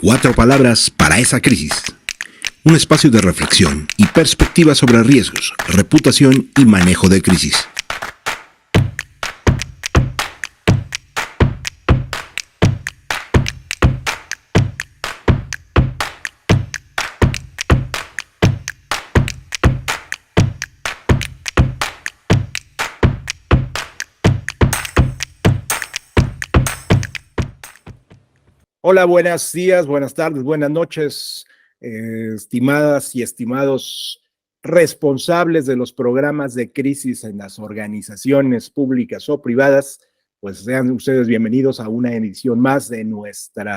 Cuatro palabras para esa crisis. Un espacio de reflexión y perspectiva sobre riesgos, reputación y manejo de crisis. Hola, buenos días, buenas tardes, buenas noches, estimadas y estimados responsables de los programas de crisis en las organizaciones públicas o privadas. Pues sean ustedes bienvenidos a una edición más de nuestro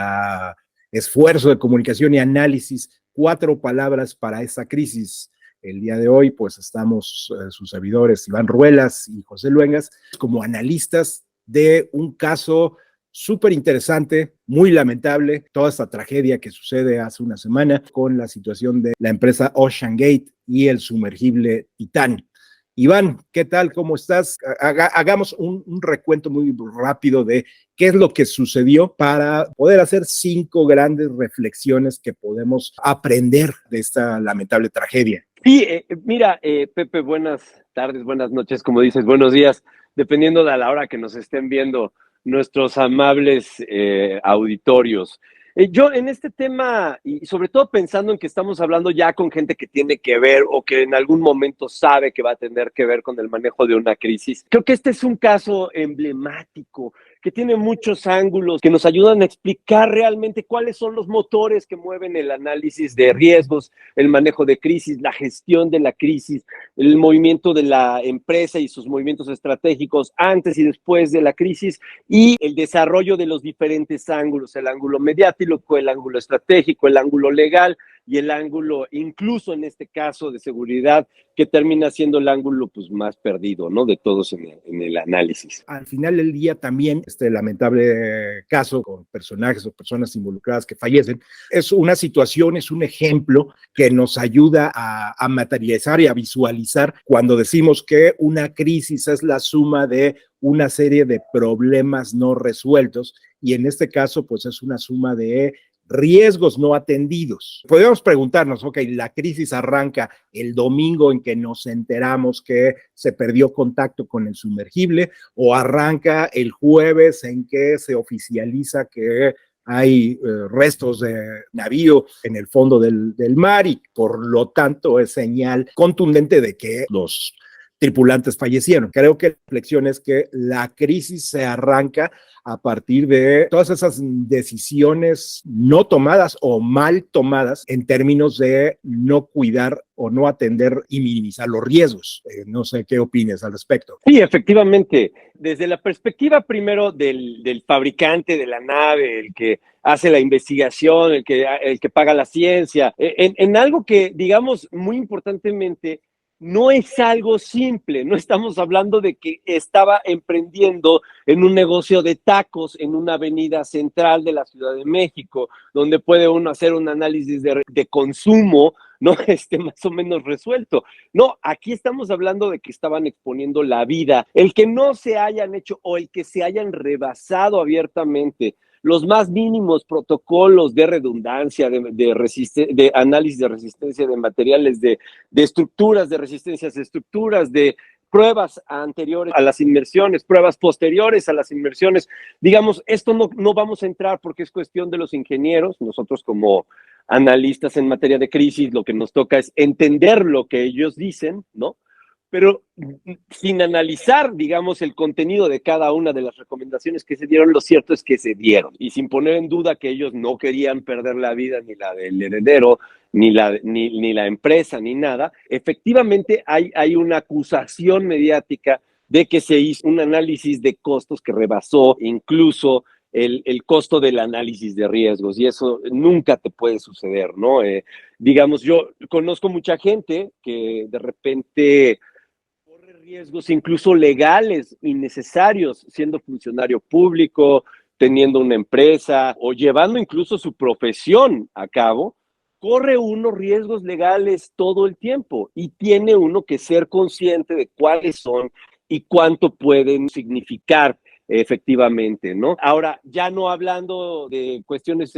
esfuerzo de comunicación y análisis, cuatro palabras para esa crisis. El día de hoy, pues estamos sus servidores Iván Ruelas y José Luengas como analistas de un caso súper interesante, muy lamentable, toda esta tragedia que sucede hace una semana con la situación de la empresa OceanGate y el sumergible Titán. Iván, ¿qué tal? ¿Cómo estás? Hagamos un recuento muy rápido de qué es lo que sucedió para poder hacer 5 grandes reflexiones que podemos aprender de esta lamentable tragedia. Sí, mira, Pepe, buenas tardes, buenas noches, como dices, buenos días, dependiendo de la hora que nos estén viendo nuestros amables auditorios. Yo en este tema, y sobre todo pensando en que estamos hablando ya con gente que tiene que ver o que en algún momento sabe que va a tener que ver con el manejo de una crisis, creo que este es un caso emblemático que tiene muchos ángulos que nos ayudan a explicar realmente cuáles son los motores que mueven el análisis de riesgos, el manejo de crisis, la gestión de la crisis, el movimiento de la empresa y sus movimientos estratégicos antes y después de la crisis y el desarrollo de los diferentes ángulos, el ángulo mediático, el ángulo estratégico, el ángulo legal y el ángulo, incluso en este caso de seguridad, que termina siendo el ángulo pues, más perdido, ¿no? De todos en el análisis. Al final del día también este lamentable caso con personajes o personas involucradas que fallecen es una situación, es un ejemplo que nos ayuda a materializar y a visualizar cuando decimos que una crisis es la suma de una serie de problemas no resueltos y en este caso pues es una suma de riesgos no atendidos. Podemos preguntarnos, ok, la crisis arranca el domingo en que nos enteramos que se perdió contacto con el sumergible o arranca el jueves en que se oficializa que hay restos de navío en el fondo del mar y por lo tanto es señal contundente de que los tripulantes fallecieron. Creo que la reflexión es que la crisis se arranca a partir de todas esas decisiones no tomadas o mal tomadas en términos de no cuidar o no atender y minimizar los riesgos. No sé qué opines al respecto. Sí, efectivamente. Desde la perspectiva primero del fabricante de la nave, el que hace la investigación, el que paga la ciencia, en algo que, digamos, muy importantemente, no es algo simple, no estamos hablando de que estaba emprendiendo en un negocio de tacos en una avenida central de la Ciudad de México, donde puede uno hacer un análisis de consumo, ¿no? Más o menos resuelto. No, aquí estamos hablando de que estaban exponiendo la vida. El que no se hayan hecho o el que se hayan rebasado abiertamente los más mínimos protocolos de redundancia, de análisis de resistencia de materiales, de estructuras, de resistencias de estructuras, de pruebas anteriores a las inmersiones, pruebas posteriores a las inmersiones. Digamos, esto no vamos a entrar porque es cuestión de los ingenieros. Nosotros como analistas en materia de crisis, lo que nos toca es entender lo que ellos dicen, ¿no? Pero sin analizar, digamos, el contenido de cada una de las recomendaciones que se dieron, lo cierto es que se dieron. Y sin poner en duda que ellos no querían perder la vida, ni la del heredero, ni la empresa, ni nada, efectivamente hay una acusación mediática de que se hizo un análisis de costos que rebasó incluso el costo del análisis de riesgos, y eso nunca te puede suceder, ¿no? Digamos, yo conozco mucha gente que de repente riesgos incluso legales innecesarios siendo funcionario público, teniendo una empresa o llevando incluso su profesión a cabo, corre uno riesgos legales todo el tiempo y tiene uno que ser consciente de cuáles son y cuánto pueden significar efectivamente, ¿no? Ahora, ya no hablando de cuestiones,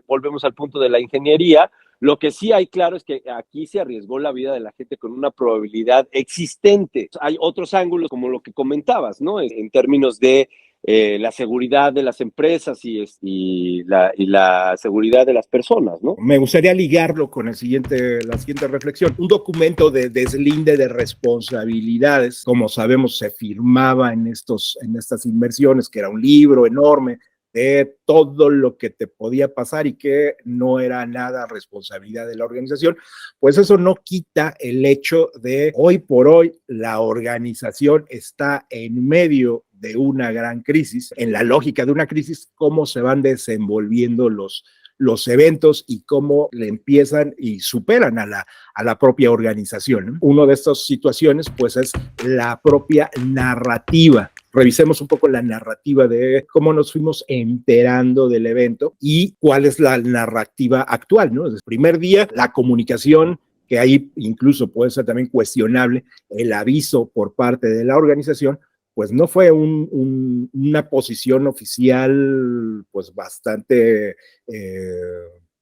volvemos al punto de la ingeniería, lo que sí hay claro es que aquí se arriesgó la vida de la gente con una probabilidad existente. Hay otros ángulos, como lo que comentabas, ¿no? En términos de la seguridad de las empresas y la seguridad de las personas, ¿no? Me gustaría ligarlo con la siguiente reflexión. Un documento de deslinde de responsabilidades, como sabemos, se firmaba en estas inversiones, que era un libro enorme de todo lo que te podía pasar y que no era nada responsabilidad de la organización, pues eso no quita el hecho de hoy por hoy la organización está en medio de una gran crisis. En la lógica de una crisis, cómo se van desenvolviendo los eventos y cómo le empiezan y superan a la propia organización, ¿no? Una de estas situaciones, pues, es la propia narrativa. Revisemos un poco la narrativa de cómo nos fuimos enterando del evento y cuál es la narrativa actual, ¿no? Desde el primer día, la comunicación, que ahí incluso puede ser también cuestionable, el aviso por parte de la organización, pues no fue una posición oficial pues bastante,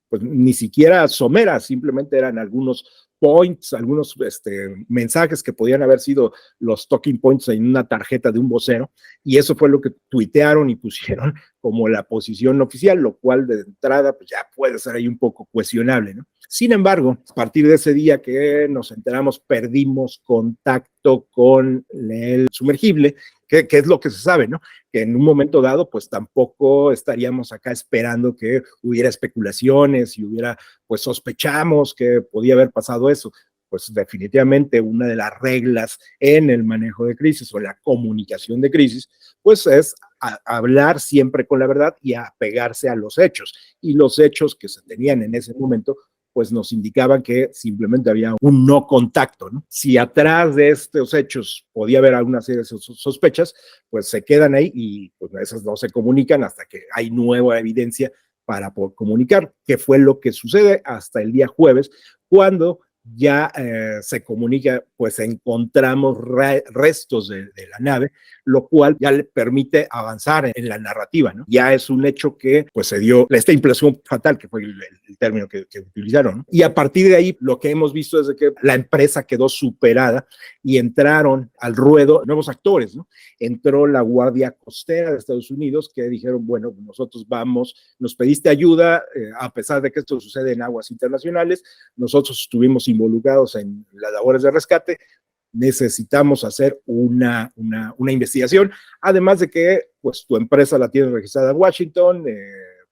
pues ni siquiera somera, simplemente eran algunos points, algunos mensajes que podían haber sido los talking points en una tarjeta de un vocero, y eso fue lo que tuitearon y pusieron como la posición oficial, lo cual de entrada pues ya puede ser ahí un poco cuestionable, ¿no? Sin embargo, a partir de ese día que nos enteramos, perdimos contacto con el sumergible, que es lo que se sabe, ¿no? Que en un momento dado, pues tampoco estaríamos acá esperando que hubiera especulaciones y hubiera, pues sospechamos que podía haber pasado eso. Pues definitivamente una de las reglas en el manejo de crisis o la comunicación de crisis, pues es hablar siempre con la verdad y apegarse a los hechos. Y los hechos que se tenían en ese momento pues nos indicaban que simplemente había un no contacto, ¿no? Si atrás de estos hechos podía haber alguna serie de sospechas, pues se quedan ahí y pues esas no se comunican hasta que hay nueva evidencia para poder comunicar, que fue lo que sucede hasta el día jueves, cuando ya se comunica, pues encontramos restos de la nave, lo cual ya le permite avanzar en la narrativa, ¿no? Ya es un hecho que pues se dio esta implosión fatal, que fue el término que utilizaron, ¿no? Y a partir de ahí lo que hemos visto es de que la empresa quedó superada y entraron al ruedo nuevos actores, ¿no? Entró la Guardia Costera de Estados Unidos, que dijeron, bueno, nosotros vamos, nos pediste ayuda, a pesar de que esto sucede en aguas internacionales, nosotros estuvimos involucrados en las labores de rescate, necesitamos hacer una investigación, además de que pues tu empresa la tiene registrada en Washington,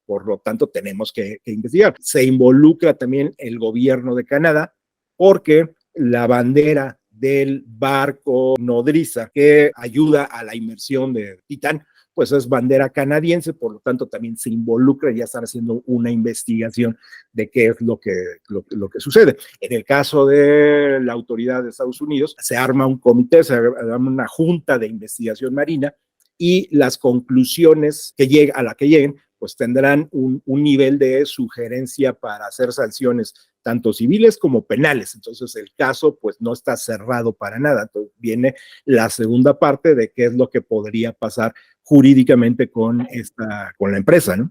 por lo tanto tenemos que investigar. Se involucra también el gobierno de Canadá porque la bandera del barco nodriza que ayuda a la inmersión de Titán, pues es bandera canadiense, por lo tanto también se involucra y ya están haciendo una investigación de qué es lo que sucede. En el caso de la autoridad de Estados Unidos, se arma un comité, se arma una junta de investigación marina y las conclusiones a la que lleguen, pues tendrán un nivel de sugerencia para hacer sanciones tanto civiles como penales. Entonces el caso pues no está cerrado para nada. Entonces viene la segunda parte de qué es lo que podría pasar jurídicamente con la empresa, ¿no?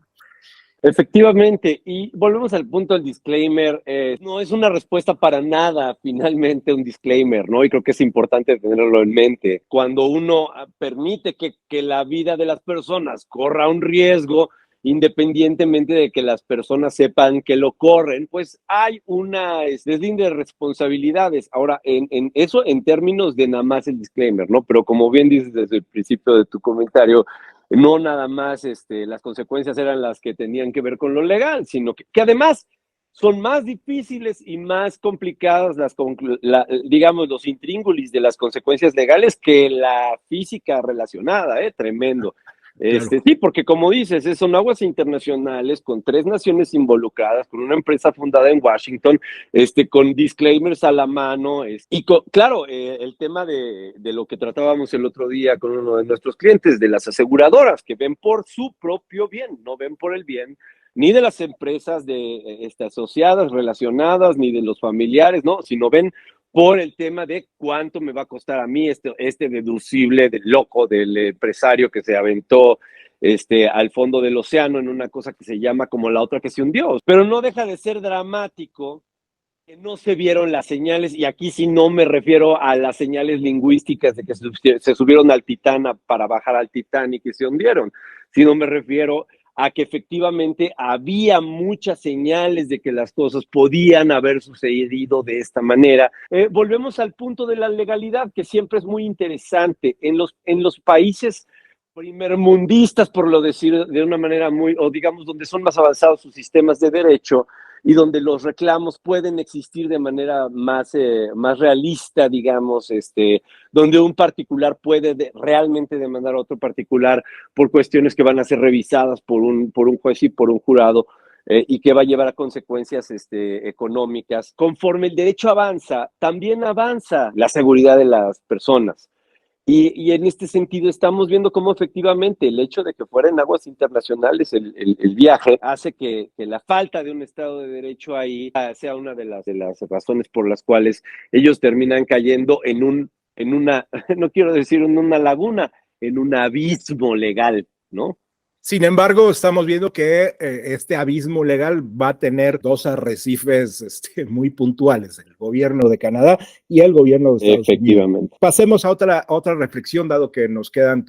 Efectivamente, y volvemos al punto del disclaimer, no es una respuesta para nada, finalmente un disclaimer, ¿no? Y creo que es importante tenerlo en mente. Cuando uno permite que la vida de las personas corra un riesgo, independientemente de que las personas sepan que lo corren, pues hay una deslinde de responsabilidades. Ahora, en eso en términos de nada más el disclaimer, ¿no? Pero como bien dices desde el principio de tu comentario, no nada más las consecuencias eran las que tenían que ver con lo legal, sino que además son más difíciles y más complicadas digamos, los intríngulis de las consecuencias legales que la física relacionada, tremendo. Claro. Sí, porque como dices, son aguas internacionales con 3 naciones involucradas, con una empresa fundada en Washington, con disclaimers a la mano, claro, el tema de lo que tratábamos el otro día con uno de nuestros clientes, de las aseguradoras, que ven por su propio bien, no ven por el bien ni de las empresas asociadas, relacionadas, ni de los familiares, ¿no? Sino ven por el tema de cuánto me va a costar a mí este deducible del loco, del empresario que se aventó al fondo del océano en una cosa que se llama como la otra que se hundió. Pero no deja de ser dramático que no se vieron las señales, y aquí sí no me refiero a las señales lingüísticas de que se subieron al Titán para bajar al Titanic y se hundieron, sino me refiero a que efectivamente había muchas señales de que las cosas podían haber sucedido de esta manera. Volvemos al punto de la legalidad, que siempre es muy interesante. En los países primermundistas, por lo decir de una manera muy, o digamos, donde son más avanzados sus sistemas de derecho, y donde los reclamos pueden existir de manera más realista, digamos, donde un particular puede realmente demandar a otro particular por cuestiones que van a ser revisadas por un juez y por un jurado, y que va a llevar a consecuencias económicas. Conforme el derecho avanza, también avanza la seguridad de las personas. Y en este sentido estamos viendo cómo efectivamente el hecho de que fuera en aguas internacionales el viaje hace que la falta de un Estado de Derecho ahí sea una de las razones por las cuales ellos terminan cayendo en una, no quiero decir en una laguna, en un abismo legal, ¿no? Sin embargo, estamos viendo que este abismo legal va a tener dos arrecifes muy puntuales, el gobierno de Canadá y el gobierno de Estados Efectivamente. Unidos. Pasemos a otra reflexión, dado que nos quedan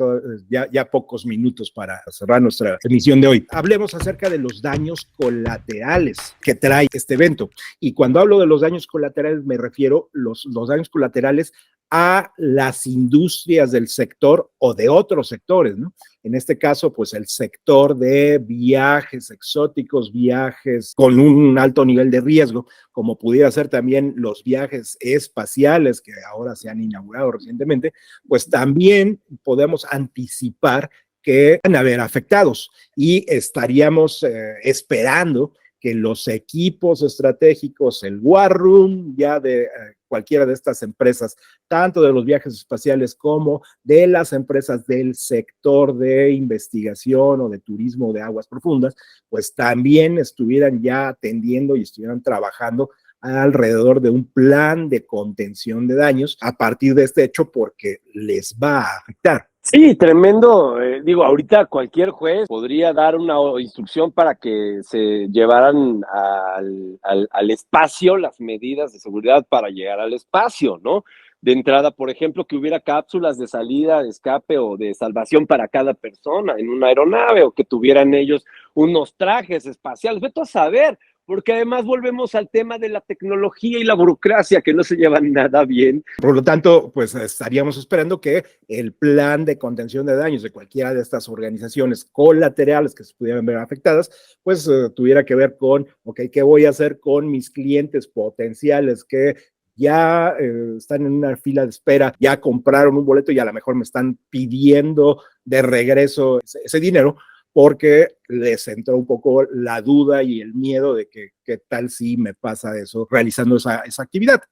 ya pocos minutos para cerrar nuestra emisión de hoy. Hablemos acerca de los daños colaterales que trae este evento. Y cuando hablo de los daños colaterales, me refiero los daños colaterales a las industrias del sector o de otros sectores, ¿no? En este caso, pues el sector de viajes exóticos, viajes con un alto nivel de riesgo, como pudiera ser también los viajes espaciales que ahora se han inaugurado recientemente, pues también podemos anticipar que van a haber afectados y estaríamos esperando que los equipos estratégicos, el War Room ya de cualquiera de estas empresas, tanto de los viajes espaciales como de las empresas del sector de investigación o de turismo de aguas profundas, pues también estuvieran ya atendiendo y estuvieran trabajando alrededor de un plan de contención de daños a partir de este hecho, porque les va a afectar. Sí, tremendo. Digo, ahorita cualquier juez podría dar una instrucción para que se llevaran al espacio las medidas de seguridad para llegar al espacio, ¿no? De entrada, por ejemplo, que hubiera cápsulas de salida, de escape o de salvación para cada persona en una aeronave, o que tuvieran ellos unos trajes espaciales. Vete a saber, porque además volvemos al tema de la tecnología y la burocracia, que no se llevan nada bien. Por lo tanto, pues estaríamos esperando que el plan de contención de daños de cualquiera de estas organizaciones colaterales que se pudieran ver afectadas, pues tuviera que ver con, ok, ¿qué voy a hacer con mis clientes potenciales que ya están en una fila de espera, ya compraron un boleto y a lo mejor me están pidiendo de regreso ese dinero? Porque les entró un poco la duda y el miedo de que qué tal si me pasa eso realizando esa actividad.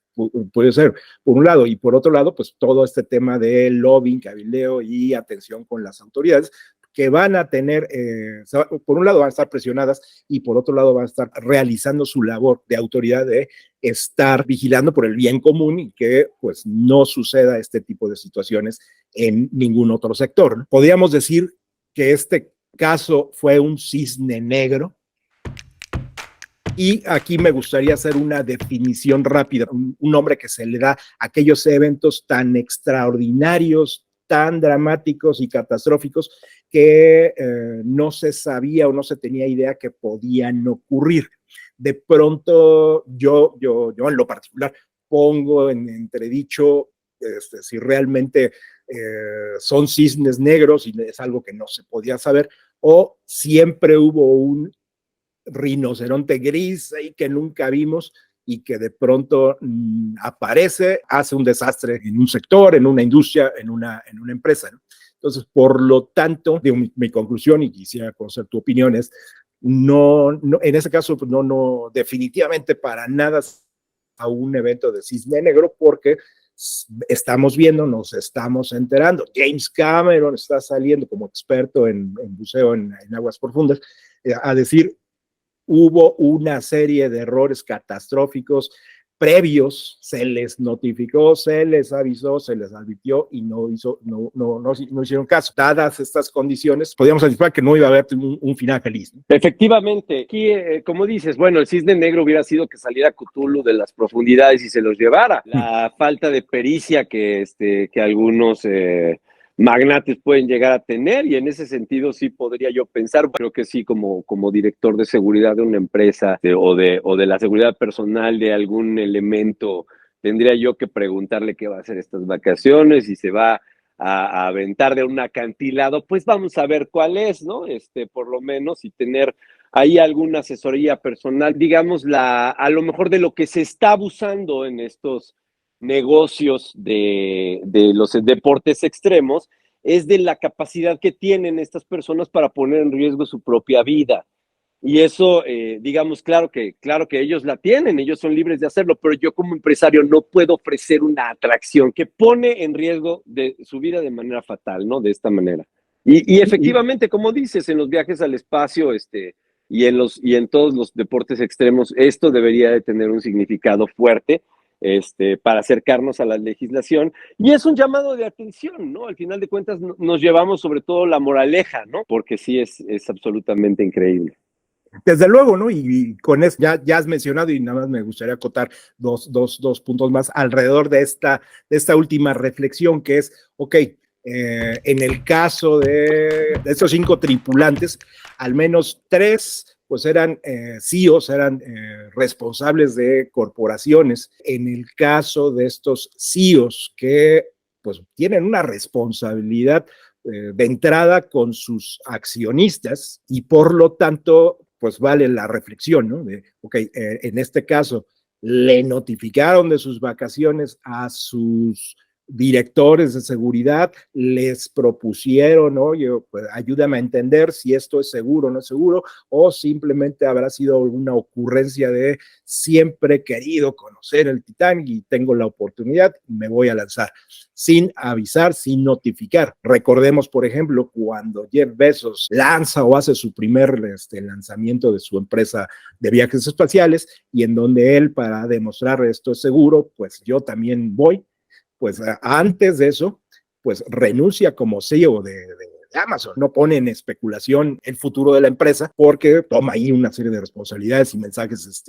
Puede ser, por un lado, y por otro lado, pues todo este tema de lobbying, cabildeo y atención con las autoridades, que van a tener, por un lado van a estar presionadas y por otro lado van a estar realizando su labor de autoridad de estar vigilando por el bien común y que pues no suceda este tipo de situaciones en ningún otro sector, ¿no? Podríamos decir que este caso fue un cisne negro. Y aquí me gustaría hacer una definición rápida, un nombre que se le da a aquellos eventos tan extraordinarios, tan dramáticos y catastróficos que no se sabía o no se tenía idea que podían ocurrir. De pronto, yo en lo particular pongo en entredicho si realmente son cisnes negros y es algo que no se podía saber, o siempre hubo un rinoceronte gris ahí que nunca vimos y que de pronto aparece, hace un desastre en un sector, en una industria, en una empresa, ¿no? Entonces, por lo tanto, digo, mi conclusión, y quisiera conocer tu opinión, es no, en ese caso, pues no, definitivamente para nada a un evento de cisne negro, porque estamos viendo, nos estamos enterando. James Cameron está saliendo como experto en buceo en aguas profundas a decir, hubo una serie de errores catastróficos previos se les notificó, se les avisó, se les advirtió y no hicieron caso. Dadas estas condiciones, podríamos anticipar que no iba a haber un final feliz, ¿no? Efectivamente, aquí, como dices, bueno, el cisne negro hubiera sido que saliera Cthulhu de las profundidades y se los llevara. La falta de pericia que algunos magnates pueden llegar a tener, y en ese sentido sí podría yo pensar, creo que sí, como director de seguridad de una empresa o de la seguridad personal de algún elemento, tendría yo que preguntarle qué va a hacer estas vacaciones, si se va a aventar de un acantilado, pues vamos a ver cuál es, ¿no? Por lo menos, y tener ahí alguna asesoría personal, digamos, a lo mejor de lo que se está abusando en estos negocios de los deportes extremos, es de la capacidad que tienen estas personas para poner en riesgo su propia vida. Y eso, digamos, claro que ellos la tienen, ellos son libres de hacerlo, pero yo como empresario no puedo ofrecer una atracción que pone en riesgo de su vida de manera fatal, ¿no? De esta manera. Y efectivamente, como dices, en los viajes al espacio, y en todos los deportes extremos, esto debería de tener un significado fuerte, para acercarnos a la legislación, y es un llamado de atención, ¿no? Al final de cuentas nos llevamos sobre todo la moraleja, ¿no? Porque sí es absolutamente increíble. Desde luego, ¿no? Y con eso ya has mencionado, y nada más me gustaría acotar dos puntos más alrededor de esta última reflexión, que es, ok, en el caso de estos 5 tripulantes, al menos 3 pues eran CEOs, eran responsables de corporaciones. En el caso de estos CEOs que pues tienen una responsabilidad de entrada con sus accionistas, y por lo tanto pues vale la reflexión, ¿no? De, ok, en este caso le notificaron de sus vacaciones a sus directores de seguridad, les propusieron, ¿no? Pues, ayúdame a entender si esto es seguro o no es seguro, o simplemente habrá sido una ocurrencia de siempre he querido conocer el Titanic y tengo la oportunidad, me voy a lanzar, sin avisar, sin notificar. Recordemos, por ejemplo, cuando Jeff Bezos lanza o hace su primer lanzamiento de su empresa de viajes espaciales, y en donde él, para demostrar esto es seguro, pues yo también voy. Pues antes de eso, pues renuncia como CEO de Amazon, no pone en especulación el futuro de la empresa, porque toma ahí una serie de responsabilidades y mensajes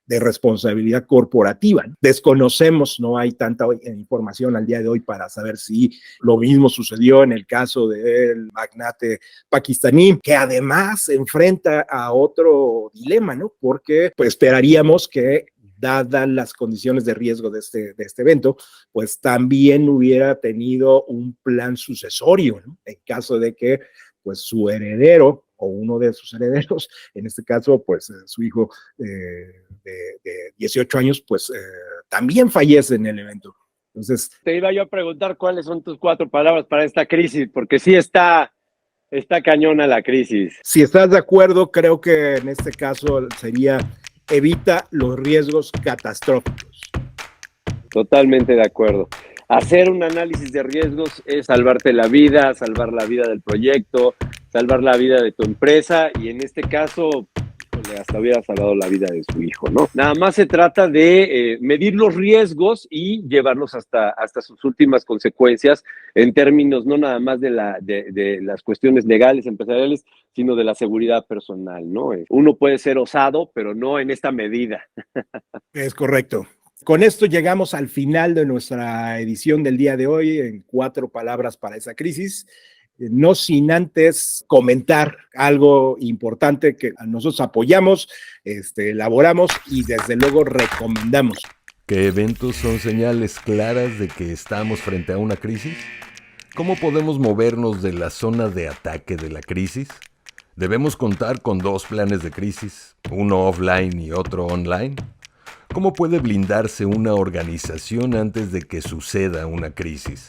de responsabilidad corporativa. Desconocemos, no hay tanta información al día de hoy para saber si lo mismo sucedió en el caso del magnate pakistaní, que además se enfrenta a otro dilema, ¿no? Porque pues esperaríamos que, dadas las condiciones de riesgo de este evento, pues también hubiera tenido un plan sucesorio, ¿no? En caso de que pues su heredero o uno de sus herederos, en este caso pues su hijo de 18 años, pues también fallece en el evento. Entonces, te iba yo a preguntar cuáles son tus 4 palabras para esta crisis, porque sí está cañona la crisis. Si estás de acuerdo, creo que en este caso sería: evita los riesgos catastróficos. Totalmente de acuerdo. Hacer un análisis de riesgos es salvarte la vida, salvar la vida del proyecto, salvar la vida de tu empresa, y en este caso, hasta hubiera salvado la vida de su hijo, ¿no? Nada más se trata de medir los riesgos y llevarlos hasta sus últimas consecuencias, en términos no nada más de las cuestiones legales, empresariales, sino de la seguridad personal, ¿no? Uno puede ser osado, pero no en esta medida. Es correcto. Con esto llegamos al final de nuestra edición del día de hoy, en 4 palabras para esa crisis. No sin antes comentar algo importante que nosotros apoyamos, elaboramos y desde luego recomendamos. ¿Qué eventos son señales claras de que estamos frente a una crisis? ¿Cómo podemos movernos de la zona de ataque de la crisis? ¿Debemos contar con 2 planes de crisis, uno offline y otro online? ¿Cómo puede blindarse una organización antes de que suceda una crisis?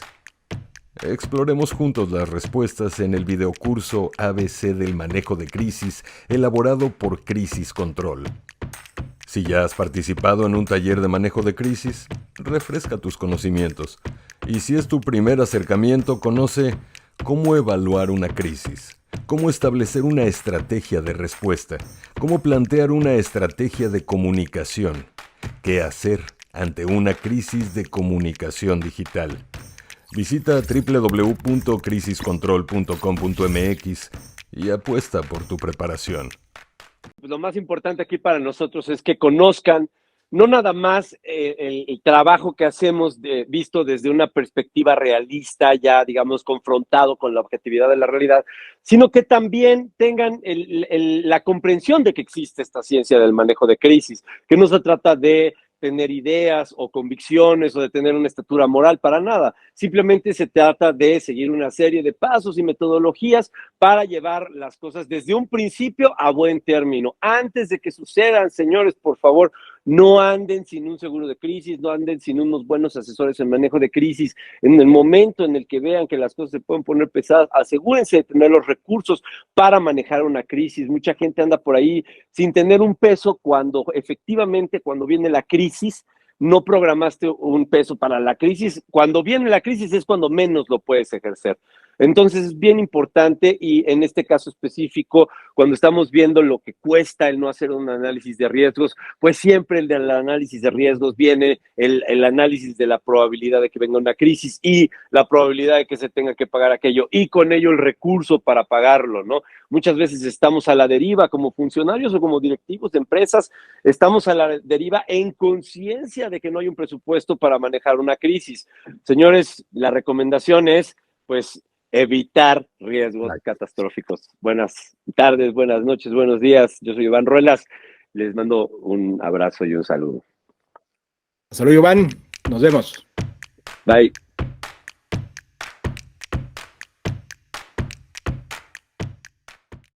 Exploremos juntos las respuestas en el videocurso ABC del manejo de crisis, elaborado por Crisis Control. Si ya has participado en un taller de manejo de crisis, refresca tus conocimientos. Y si es tu primer acercamiento, conoce cómo evaluar una crisis, cómo establecer una estrategia de respuesta, cómo plantear una estrategia de comunicación, qué hacer ante una crisis de comunicación digital. Visita www.crisiscontrol.com.mx y apuesta por tu preparación. Lo más importante aquí para nosotros es que conozcan no nada más el trabajo que hacemos visto desde una perspectiva realista, ya digamos confrontado con la objetividad de la realidad, sino que también tengan la comprensión de que existe esta ciencia del manejo de crisis, que no se trata de tener ideas o convicciones o de tener una estatura moral, para nada. Simplemente se trata de seguir una serie de pasos y metodologías para llevar las cosas desde un principio a buen término. Antes de que sucedan, señores, por favor, no anden sin un seguro de crisis, no anden sin unos buenos asesores en manejo de crisis. En el momento en el que vean que las cosas se pueden poner pesadas, asegúrense de tener los recursos para manejar una crisis. Mucha gente anda por ahí sin tener un peso cuando efectivamente, cuando viene la crisis, no programaste un peso para la crisis. Cuando viene la crisis es cuando menos lo puedes ejercer. Entonces es bien importante, y en este caso específico, cuando estamos viendo lo que cuesta el no hacer un análisis de riesgos, pues siempre el del análisis de riesgos viene el análisis de la probabilidad de que venga una crisis y la probabilidad de que se tenga que pagar aquello, y con ello el recurso para pagarlo, ¿no? Muchas veces estamos a la deriva como funcionarios o como directivos de empresas, estamos a la deriva en conciencia de que no hay un presupuesto para manejar una crisis. Señores, la recomendación es, pues, evitar riesgos catastróficos. Buenas tardes, buenas noches, buenos días. Yo soy Iván Ruelas. Les mando un abrazo y un saludo. Saludos, Iván. Nos vemos. Bye.